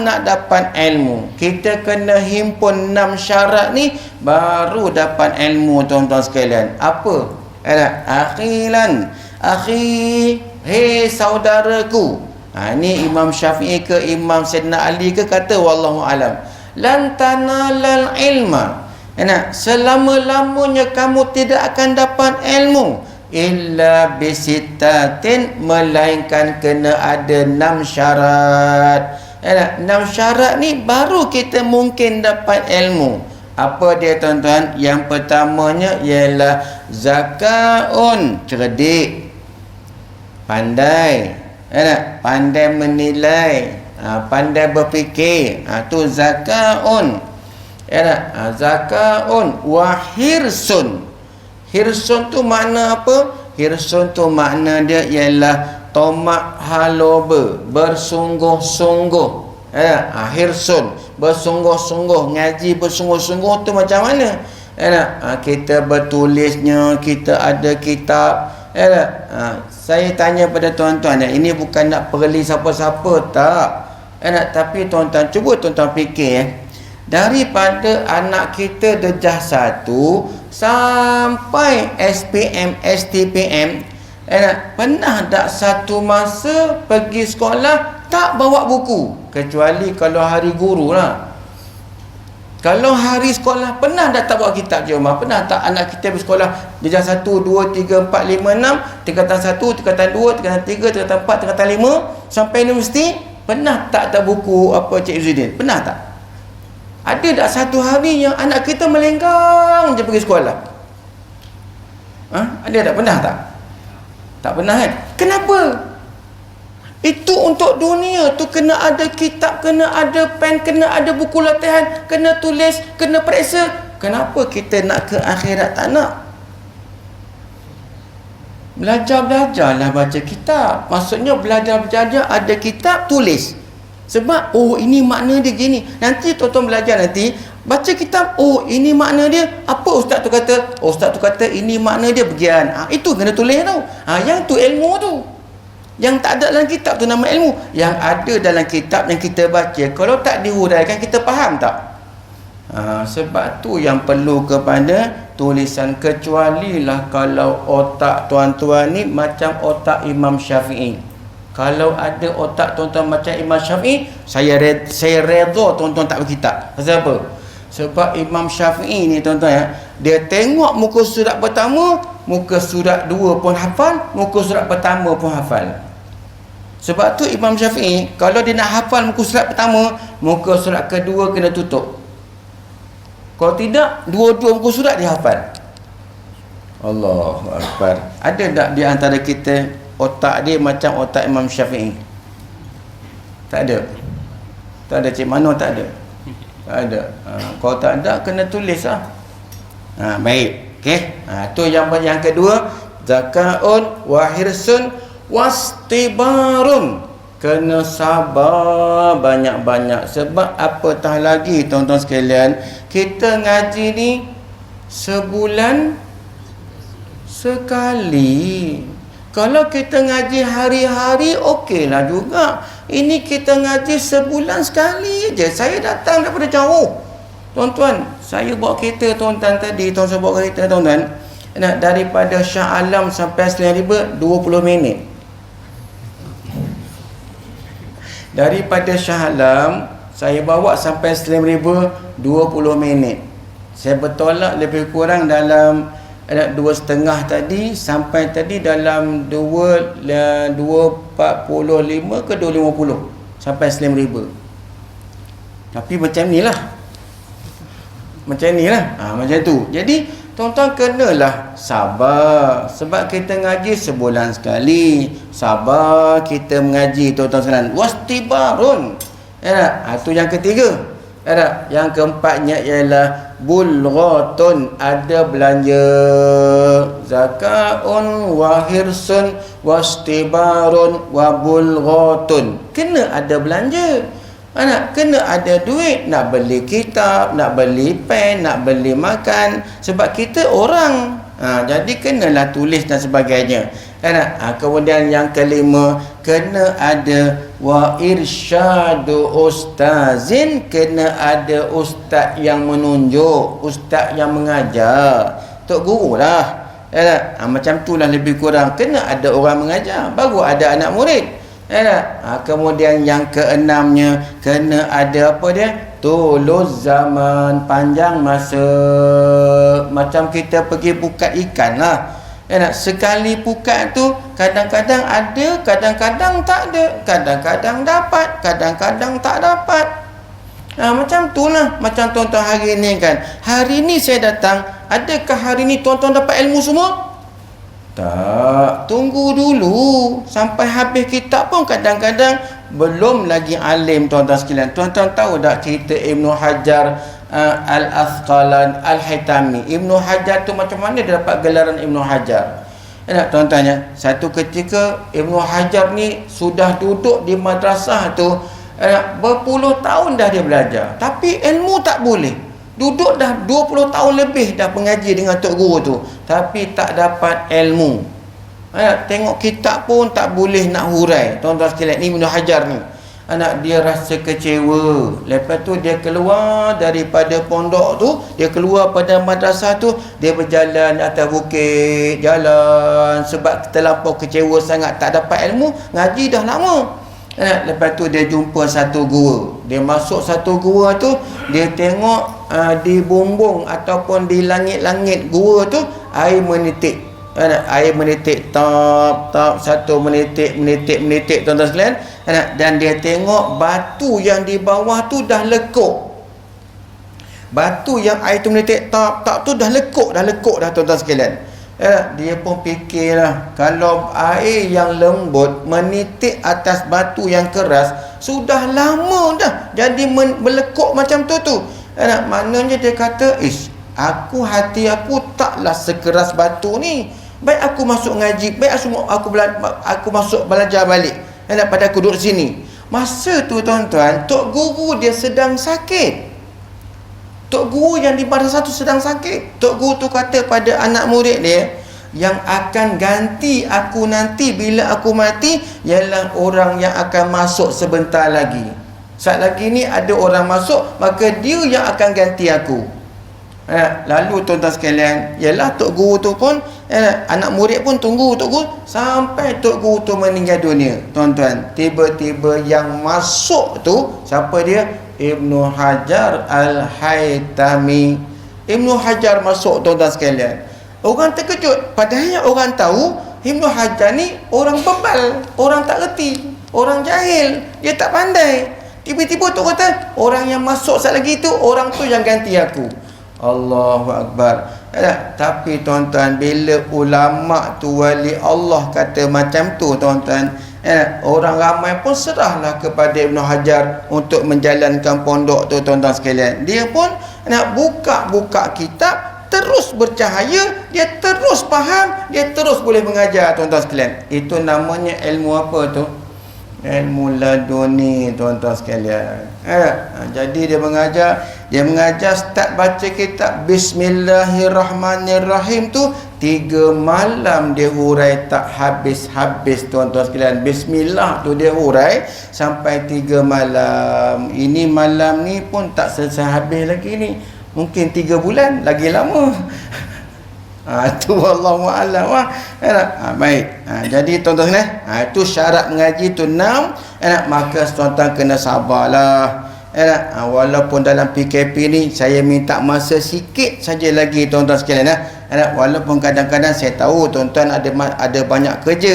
nak dapat ilmu, kita kena himpun 6 syarat ni baru dapat ilmu, tuan-tuan sekalian. Apa? Akhilan, akhi, hei saudaraku. Ni Imam Syafi'i ke Imam Sayyidina Ali ke kata wallahu alam, lan tanalal ilma, selama-lamanya kamu tidak akan dapat ilmu illa bisittatin, melainkan kena ada 6 syarat. 6 syarat ni baru kita mungkin dapat ilmu. Apa dia tuan-tuan? Yang pertamanya ialah zakaun, cerdik, pandai, pandai menilai, pandai berfikir, tu zakaun. Zakaun wa hirsun. Hirsun tu makna apa? Hirsun tu makna dia ialah tomak haloba, bersungguh-sungguh. Hirsun, bersungguh-sungguh, ngaji bersungguh-sungguh tu macam mana? Kita bertulisnya, kita ada kitab. Saya tanya pada tuan-tuan, ini bukan nak perli siapa-siapa, tak. Tapi tuan-tuan, cuba tuan-tuan fikir, daripada anak kita darjah 1 sampai SPM, STPM, pernah tak satu masa pergi sekolah tak bawa buku? Kecuali kalau hari guru lah. Kalau hari sekolah, pernah tak bawa kitab je rumah? Pernah tak anak kita bersekolah darjah 1, 2, 3, 4, 5, 6, tingkatan 1, tingkatan 2, tingkatan 3, tingkatan 4, tingkatan 5 sampai universiti? Pernah tak buku apa Cik Izzuddin? Pernah tak? Ada tak satu hari yang anak kita melenggang je pergi sekolah? Ada tak? Pernah tak? Tak pernah kan? Kenapa? Itu untuk dunia tu kena ada kitab, kena ada pen, kena ada buku latihan, kena tulis, kena periksa. Kenapa kita nak ke akhirat tak nak? Belajar-belajarlah baca kitab. Maksudnya belajar-belajar ada kitab, tulis. Sebab ini makna dia gini. Nanti tuan-tuan belajar nanti baca kitab, ini makna dia. Apa ustaz tu kata? Ustaz tu kata ini makna dia bagian. Itu kena tulis tau. Yang tu ilmu tu. Yang tak ada dalam kitab tu nama ilmu. Yang ada dalam kitab yang kita baca, kalau tak dihuraikan kita faham tak? Sebab tu yang perlu kepada tulisan. Kecualilah kalau otak tuan-tuan ni macam otak Imam Syafi'i. Kalau ada otak tuan-tuan macam Imam Syafi'i, saya redha tuan-tuan tak berkitab. Pasal apa? Sebab Imam Syafi'i ni tuan-tuan, dia tengok muka surat pertama, muka surat 2 pun hafal, muka surat pertama pun hafal. Sebab tu Imam Syafi'i, kalau dia nak hafal muka surat pertama, muka surat kedua kena tutup. Kalau tidak, dua-dua muka surat dia hafal. Allahu Akbar. Ada tak di antara kita otak dia macam otak Imam Syafi'i? Tak ada. Tak ada. Cik Mano tak ada. Tak ada. Kalau tak ada, kena tulis lah. Baik. Okey. Tu yang kedua, zakaun wa hirsun wastibarun. Kena sabar banyak-banyak. Sebab apatah lagi tuan-tuan sekalian, kita ngaji ni sebulan sekali. Kalau kita ngaji hari-hari, okeylah juga. Ini kita ngaji sebulan sekali je. Saya datang daripada jauh. Tuan-tuan, saya bawa kereta tuan-tuan tadi. Tuan-tuan bawa kereta tuan-tuan. Daripada Shah Alam sampai Sdn Br 20 minit. Daripada Shah Alam, saya bawa sampai Sdn Br 20 minit. Saya bertolak lebih kurang dalam 2.5 tadi, sampai tadi dalam 2.45 ke 2.50 sampai Sdn Br. Tapi macam ni lah. Macam ni lah. Macam tu. Jadi tuan-tuan kenalah sabar. Sebab kita ngaji sebulan sekali. Sabar kita mengaji tuan-tuan sekalian. Wastibarun. Itu yang ketiga. Yang keempatnya ialah bulghatun, ada belanja. Zakaun wa hirsun wastibarun wa bulghatun. Kena ada belanja. Kena ada duit nak beli kitab, nak beli pen, nak beli makan. Sebab kita orang. Jadi kenalah tulis dan sebagainya. Kemudian yang kelima, kena ada wa irsyadu ustazin, kena ada ustaz yang menunjuk, ustaz yang mengajar, tok guru lah. Macam tu lah lebih kurang, kena ada orang mengajar baru ada anak murid. Kemudian yang keenamnya, kena ada apa dia? Tulus zaman, panjang masa. Macam kita pergi pukat ikan lah. Sekali pukat tu kadang-kadang ada, kadang-kadang tak ada, kadang-kadang dapat, kadang-kadang tak dapat. Macam tu lah. Macam tuan-tuan hari ni kan, hari ni saya datang, adakah hari ni tuan-tuan dapat ilmu semua? Tak. Tunggu dulu sampai habis kitab pun kadang-kadang belum lagi alim tuan-tuan sekalian. Tuan-tuan tahu tak cerita Ibnu Hajar Al-Asqalan Al-Haytami? Ibnu Hajar tu macam mana dia dapat gelaran Ibnu Hajar? Tuan-tuan ya, satu ketika Ibnu Hajar ni sudah duduk di madrasah tu berpuluh tahun dah dia belajar, tapi ilmu tak boleh. Duduk dah 20 tahun lebih dah mengaji dengan tok guru tu, tapi tak dapat ilmu. Tengok kitab pun tak boleh nak hurai. Tuan-tuan sekalian, ni Ibnu Hajar ni, dia rasa kecewa. Lepas tu dia keluar daripada pondok tu, dia keluar pada madrasah tu, dia berjalan atas bukit, jalan sebab terlampau kecewa sangat tak dapat ilmu, ngaji dah lama. Lepas tu dia jumpa satu gua. Dia masuk satu gua tu, dia tengok di bumbung ataupun di langit-langit gua tu air menitik. Air menitik, tap satu menitik tuan-tuan sekalian. Dan dia tengok batu yang di bawah tu dah lekuk. Batu yang air tu menitik tap tu dah lekuk dah tuan-tuan sekalian. Dia pun fikirlah, kalau air yang lembut menitik atas batu yang keras, sudah lama dah jadi melekuk macam tu. Maknanya dia kata, aku hati aku taklah sekeras batu ni. Baik aku masuk ngaji, baik aku masuk belajar balik. Pada aku duduk sini. Masa tu tuan-tuan, tok guru dia sedang sakit. Tok guru yang di madrasah tu sedang sakit. Tok guru tu kata pada anak murid dia, yang akan ganti aku nanti bila aku mati ialah orang yang akan masuk sebentar lagi. Saat lagi ni ada orang masuk, maka dia yang akan ganti aku. Lalu tuan-tuan sekalian, ialah tok guru tu pun, anak murid pun tunggu tok guru sampai tok guru tu meninggal dunia. Tuan-tuan, tiba-tiba yang masuk tu siapa dia? Ibnu Hajar Al-Haytami. Ibnu Hajar masuk tuan-tuan sekalian. Orang terkejut, padahal orang tahu Ibnu Hajar ni orang bebal, orang tak reti, orang jahil, dia tak pandai. Tiba-tiba tu kata, orang yang masuk saat lagi tu, orang tu yang ganti aku. Allahu Akbar. Tapi tuan-tuan, bila ulama tu wali Allah kata macam tu tuan-tuan, orang ramai pun serahlah kepada Ibnu Hajar untuk menjalankan pondok tu tuan-tuan sekalian. Dia pun nak buka kitab, terus bercahaya, dia terus faham, dia terus boleh mengajar tuan-tuan sekalian. Itu namanya ilmu apa tu? Ilmu laduni tuan-tuan sekalian. Jadi dia mengajar start baca kitab Bismillahirrahmanirrahim tu 3 malam dia hurai tak habis-habis tuan-tuan sekalian. Bismillah tu dia hurai sampai 3 malam. Ini malam ni pun tak selesai habis lagi ni. Mungkin 3 bulan lagi lama. Itu wallahu a'lam. Baik. Jadi tuan-tuan itu syarat mengaji tu 6. Maka tuan-tuan kena sabarlah. Walaupun dalam PKP ni saya minta masa sikit saja lagi tuan-tuan sekalian. Walaupun kadang-kadang saya tahu tuan-tuan ada banyak kerja.